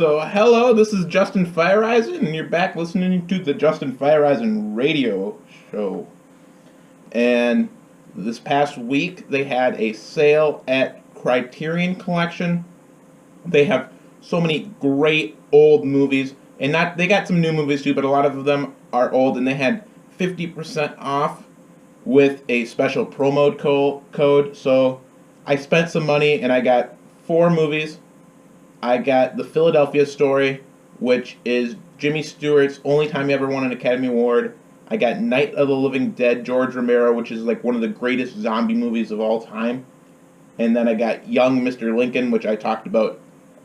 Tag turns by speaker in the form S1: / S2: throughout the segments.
S1: So, hello, this is Justin Feyereisen, and you're back listening to the Justin Feyereisen Radio Show. And this past week, they had a sale at Criterion Collection. They have so many great old movies, and they got some new movies too, but a lot of them are old, and they had 50% off with a special promo code. So, I spent some money, and I got 4 movies. I got The Philadelphia Story, which is Jimmy Stewart's only time he ever won an Academy Award. I got Night of the Living Dead, George Romero, which is like one of the greatest zombie movies of all time. And then I got Young Mr. Lincoln, which I talked about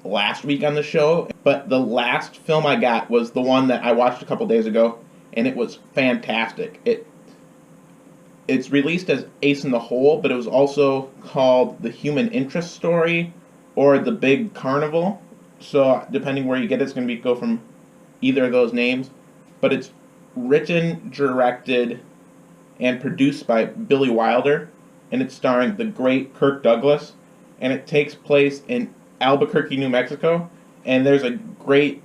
S1: last week on the show. But the last film I got was the one that I watched a couple days ago, and it was fantastic. It's released as Ace in the Hole, but it was also called The Human Interest Story, or The Big Carnival. So depending where you get it, it's going to go from either of those names. But it's written, directed, and produced by Billy Wilder, and it's starring the great Kirk Douglas, and it takes place in Albuquerque, New Mexico. And there's a great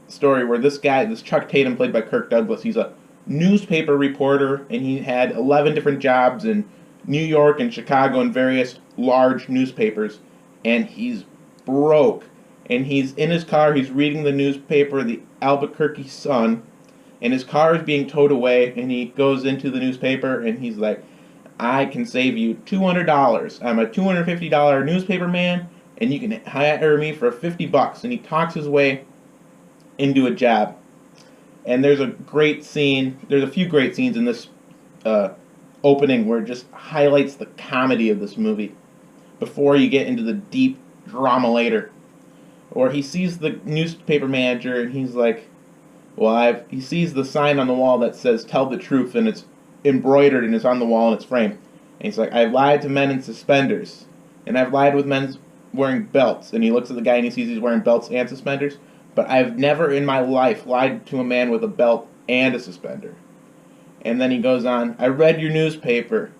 S1: story where this Chuck Tatum, played by Kirk Douglas, he's a newspaper reporter, and he had 11 different jobs in New York and Chicago and various large newspapers. And he's broke, and he's in his car, he's reading the newspaper, the Albuquerque Sun, and his car is being towed away, and he goes into the newspaper, and he's like, I can save you $200. I'm a $250 newspaper man, and you can hire me for $50. And he talks his way into a job. And there's a great scene, there's a few great scenes in this opening where it just highlights the comedy of this movie, before you get into the deep drama later. Or he sees the newspaper manager, and he's like, he sees the sign on the wall that says, tell the truth, and it's embroidered, and it's on the wall, and it's framed. And he's like, I've lied to men in suspenders, and I've lied with men wearing belts. And he looks at the guy, and he sees he's wearing belts and suspenders. But I've never in my life lied to a man with a belt and a suspender. And then he goes on, I read your newspaper,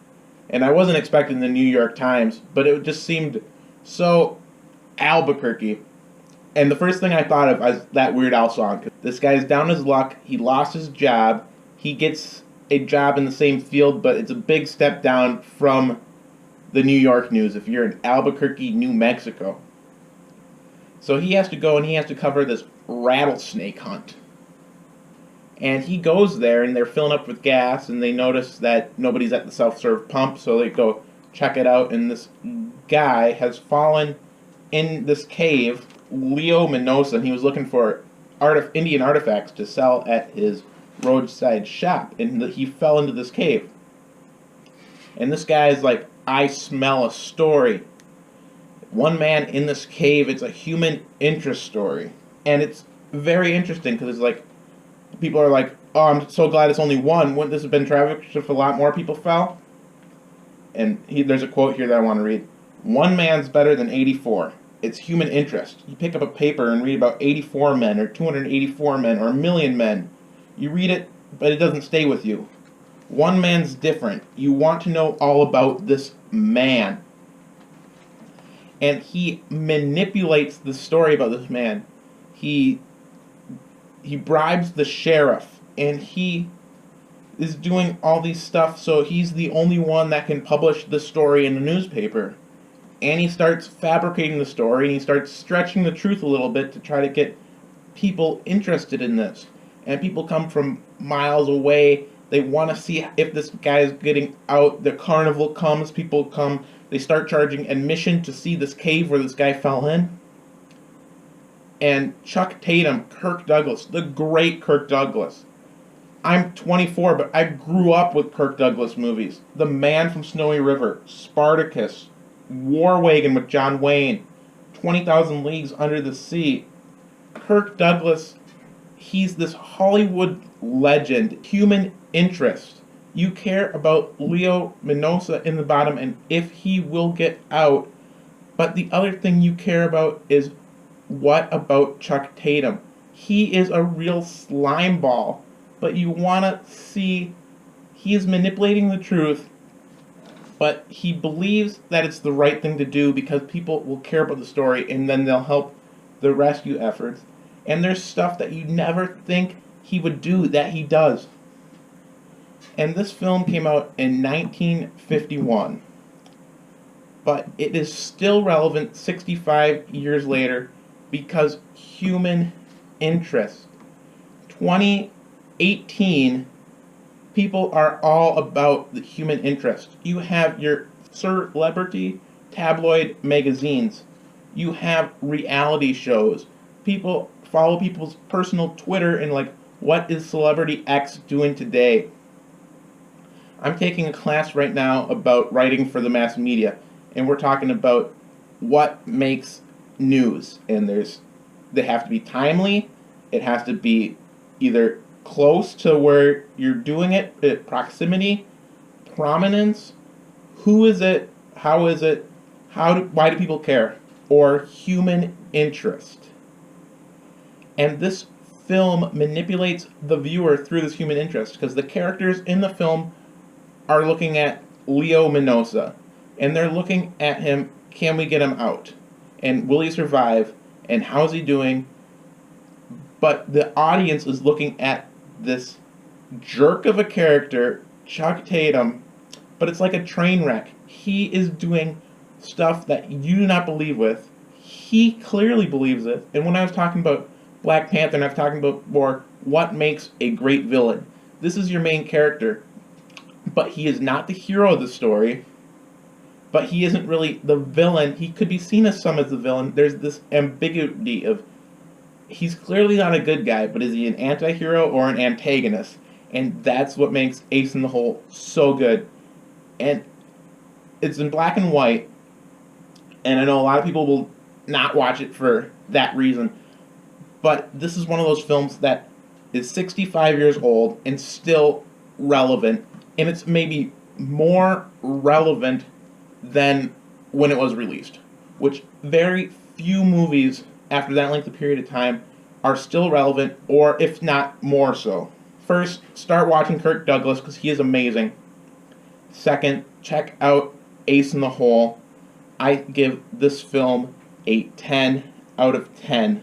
S1: and I wasn't expecting the New York Times, but it just seemed so Albuquerque. And the first thing I thought of was that Weird Al song. This guy's down his luck. He lost his job. He gets a job in the same field, but it's a big step down from the New York news if you're in Albuquerque, New Mexico. So he has to go and he has to cover this rattlesnake hunt. And he goes there, and they're filling up with gas, and they notice that nobody's at the self-serve pump, so they go check it out, and this guy has fallen in this cave, Leo Minosa, and he was looking for Indian artifacts to sell at his roadside shop, and he fell into this cave. And this guy's like, I smell a story. One man in this cave, it's a human interest story. And it's very interesting, because it's like, people are like, oh, I'm so glad it's only one. Wouldn't this have been tragic if a lot more people fell? And there's a quote here that I want to read. One man's better than 84. It's human interest. You pick up a paper and read about 84 men, or 284 men, or a million men. You read it, but it doesn't stay with you. One man's different. You want to know all about this man. And he manipulates the story about this man. He bribes the sheriff, and he is doing all these stuff, so he's the only one that can publish the story in the newspaper. And he starts fabricating the story, and he starts stretching the truth a little bit to try to get people interested in this. And people come from miles away. They want to see if this guy is getting out. The carnival comes, people come. They start charging admission to see this cave where this guy fell in. And Chuck Tatum, Kirk Douglas, the great Kirk Douglas. I'm 24, but I grew up with Kirk Douglas movies. The Man from Snowy River, Spartacus, War Wagon with John Wayne, 20,000 Leagues Under the Sea. Kirk Douglas, he's this Hollywood legend, human interest. You care about Leo Minosa in the bottom and if he will get out. But the other thing you care about is, what about Chuck Tatum? He is a real slime ball, but you want to see he is manipulating the truth, but he believes that it's the right thing to do because people will care about the story, and then they'll help the rescue efforts, and there's stuff that you never think he would do that he does. And this film came out in 1951, but it is still relevant 65 years later because human interest. 2018, people are all about the human interest. You have your celebrity tabloid magazines. You have reality shows. People follow people's personal Twitter and like, what is celebrity X doing today? I'm taking a class right now about writing for the mass media, and we're talking about what makes news. And they have to be timely. It has to be either close to where you're doing it, proximity, prominence, who is it, how is it, why do people care, or human interest. And this film manipulates the viewer through this human interest, because the characters in the film are looking at Leo Minosa, and they're looking at him, can we get him out? And will he survive? And how's he doing? But the audience is looking at this jerk of a character, Chuck Tatum, but it's like a train wreck. He is doing stuff that you do not believe with. He clearly believes it. And when I was talking about Black Panther, and I was talking about more what makes a great villain, this is your main character. But he is not the hero of the story. But he isn't really the villain. He could be seen as some as the villain. There's this ambiguity of, he's clearly not a good guy, but is he an anti-hero or an antagonist? And that's what makes Ace in the Hole so good. And it's in black and white, and I know a lot of people will not watch it for that reason, but this is one of those films that is 65 years old and still relevant, and it's maybe more relevant than when it was released, which very few movies after that length of period of time are still relevant, or if not more so. First, start watching Kirk Douglas because he is amazing. Second, check out Ace in the Hole. I give this film a 10 out of 10.